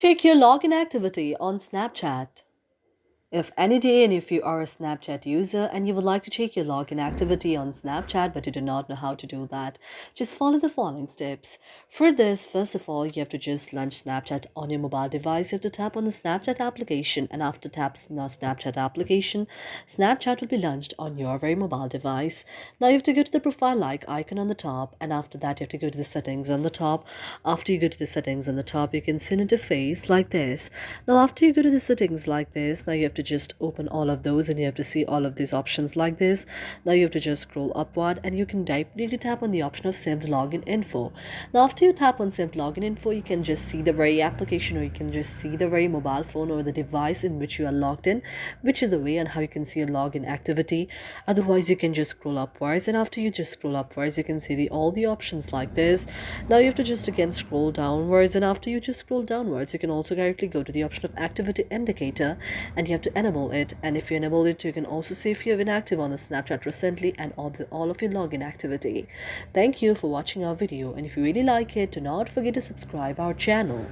Check your login activity on Snapchat. If any day and if you are a Snapchat user and you would like to check your login activity on Snapchat but you do not know how to do that, just follow the following steps. For this, first of all, you have to just launch Snapchat on your mobile device. You have to tap on the Snapchat application, and after taps the Snapchat application, Snapchat will be launched on your very mobile device. Now you have to go to the profile like icon on the top, and after that you have to go to the settings on the top. After you go to the settings on the top, you can see an interface like this. Now after you go to the settings like this, now you have to just open all of those and you have to see all of these options like this. Now you have to just scroll upward and you can directly tap on the option of saved login info. Now after you tap on saved login info, you can just see the very application, or you can just see the very mobile phone or the device in which you are logged in, which is the way and how you can see your login activity. Otherwise you can just scroll upwards, and after you just scroll upwards you can see all the options like this. Now you have to just again scroll downwards, and after you just scroll downwards you can also directly go to the option of activity indicator, and you have to enable it. And if you enable it, you can also see if you have been active on the Snapchat recently and all of your login activity. Thank you for watching our video, and if you really like it, do not forget to subscribe our channel.